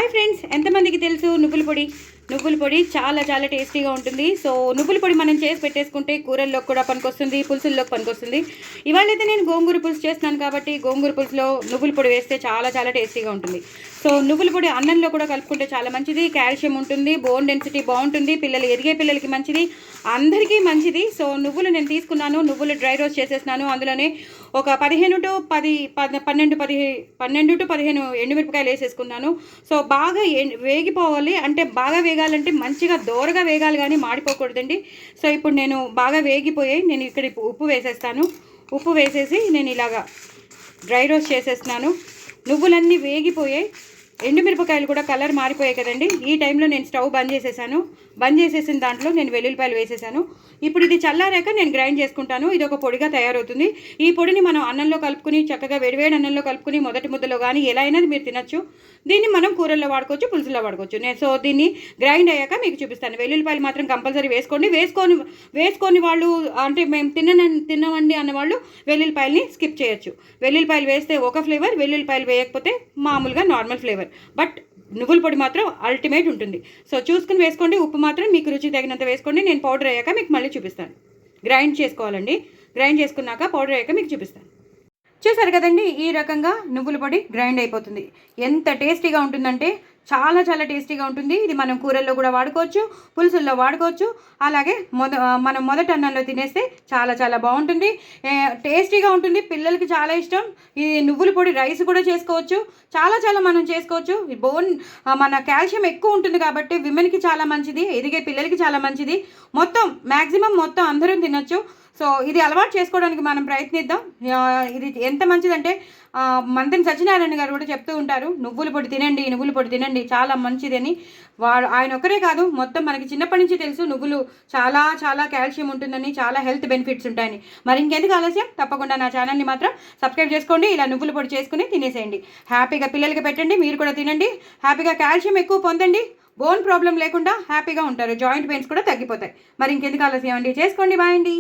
Hi friends, ఎంతమందికి తెలుసు నువ్వుల పొడి చాలా చాలా టేస్టీగా ఉంటుంది. సో నువ్వుల పొడి మనం చేసి పెట్టేసుకుంటే కూరల్లోకి కూడా పనికొస్తుంది, పులుసుల్లోకి పనికొస్తుంది. ఇవాళైతే నేను గోంగూర పులుసు చేస్తున్నాను కాబట్టి గోంగూర పులుసులో నువ్వుల పొడి వేస్తే చాలా చాలా టేస్టీగా ఉంటుంది. సో నువ్వుల పొడి అన్నంలో కూడా కలుపుకుంటే చాలా మంచిది, కాల్షియం ఉంటుంది, బోన్ డెన్సిటీ బాగుంటుంది, ఎదిగే పిల్లలకి మంచిది, అందరికీ మంచిది. సో నువ్వులు నేను తీసుకున్నాను, నువ్వులు డ్రై రోస్ట్ చేసేసినాను. అందులోనే ఒక 12 టు 15 ఎండుమిరపకాయలు వేసేసుకున్నాను. సో బాగా వేగిపోవాలి, అంటే బాగా వేగాలంటే మంచిగా దోరగా వేగాలి కానీ మాడిపోకూడదండి. సో ఇప్పుడు నేను బాగా వేగిపోయాయి, నేను ఇక్కడ ఉప్పు వేసేస్తాను. ఉప్పు వేసేసి నేను ఇలాగా డ్రై రోస్ట్ చేసేస్తున్నాను. నువ్వులన్నీ వేగిపోయాయి, ఎండుమిరపకాయలు కూడా కలర్ మారిపోయాయి కదండి. ఈ టైంలో నేను స్టవ్ బంద్ చేసేసాను. బంద్ చేసేసిన దాంట్లో నేను వెల్లుల్లిపాయలు వేసేసాను. ఇప్పుడు ఇది చల్లారాక నేను గ్రైండ్ చేసుకుంటాను. ఇది ఒక పొడిగా తయారవుతుంది. ఈ పొడిని మనం అన్నంలో కలుపుకుని చక్కగా వేడివేడి అన్నంలో కలుపుకుని మొదటి ముద్దలో కానీ ఎలా అయినా మీరు తినచ్చు. దీన్ని మనం కూరల్లో వాడుకోవచ్చు, పులుసులో వాడుకోవచ్చు. సో దీన్ని గ్రైండ్ అయ్యాక మీకు చూపిస్తాను. వెల్లుల్లిపాయలు మాత్రం కంపల్సరీ వేసుకోండి. వేసుకొని వాళ్ళు అంటే మేము తినమండి అన్నవాళ్ళు వెల్లుల్లిపాయలని స్కిప్ చేయొచ్చు. వెల్లుల్లిపాయలు వేస్తే ఒక ఫ్లేవర్, వెల్లుల్లిపాయలు వేయకపోతే మామూలుగా నార్మల్ ఫ్లేవర్. బట్ నువ్వుల పొడి మాత్రం అల్టిమేట్ ఉంటుంది. సో చూసుకుని వేసుకోండి. ఉప్పు మాత్రం మీకు రుచి తగినంత వేసుకోండి. నేను పౌడర్ అయ్యాక మీకు మళ్ళీ చూపిస్తాను. గ్రైండ్ చేసుకోవాలండి. గ్రైండ్ చేసుకున్నాక పౌడర్ అయ్యాక మీకు చూపిస్తాను. చూసారు కదండి, ఈ రకంగా నువ్వుల పొడి గ్రైండ్ అయిపోతుంది. ఎంత టేస్టీగా ఉంటుందంటే చాలా చాలా టేస్టీగా ఉంటుంది. ఇది మనం కూరల్లో కూడా వాడుకోవచ్చు, పులుసుల్లో వాడుకోవచ్చు. అలాగే మనం మొదటి అన్నంలో తినేస్తే చాలా చాలా బాగుంటుంది, టేస్టీగా ఉంటుంది. పిల్లలకి చాలా ఇష్టం. ఈ నువ్వుల పొడి రైస్ కూడా చేసుకోవచ్చు, చాలా చాలా మనం చేసుకోవచ్చు. మన కాల్షియం ఎక్కువ ఉంటుంది కాబట్టి విమెన్కి చాలా మంచిది, ఎదిగే పిల్లలకి చాలా మంచిది. మ్యాక్సిమం అందరం తినొచ్చు. సో ఇది అలవాటు చేసుకోవడానికి మనం ప్రయత్నిద్దాం. ఇది ఎంత మంచిదంటే మంత్రి సత్యనారాయణ గారు కూడా చెప్తూ ఉంటారు, నువ్వుల పొడి తినండి చాలా మంచిదని. ఆయన ఒక్కరే కాదు, మనకి చిన్నప్పటి నుంచి తెలుసు నువ్వులు చాలా చాలా కాల్షియం ఉంటుందని, చాలా హెల్త్ బెనిఫిట్స్ ఉంటాయని. మరి ఇంకెందుకు ఆలస్యం, తప్పకుండా నా ఛానల్ని మాత్రం సబ్స్క్రైబ్ చేసుకోండి. ఇలా నువ్వుల పొడి చేసుకుని తినేసేయండి. హ్యాపీగా పిల్లలకి పెట్టండి, మీరు కూడా తినండి. హ్యాపీగా కాల్షియం ఎక్కువ పొందండి. బోన్ ప్రాబ్లం లేకుండా హ్యాపీగా ఉంటారు. జాయింట్ పెయిన్స్ కూడా తగ్గిపోతాయి. మరి ఇంకెందుకు ఆలస్యం అండి, చేసుకోండి. బాయ్ అండి.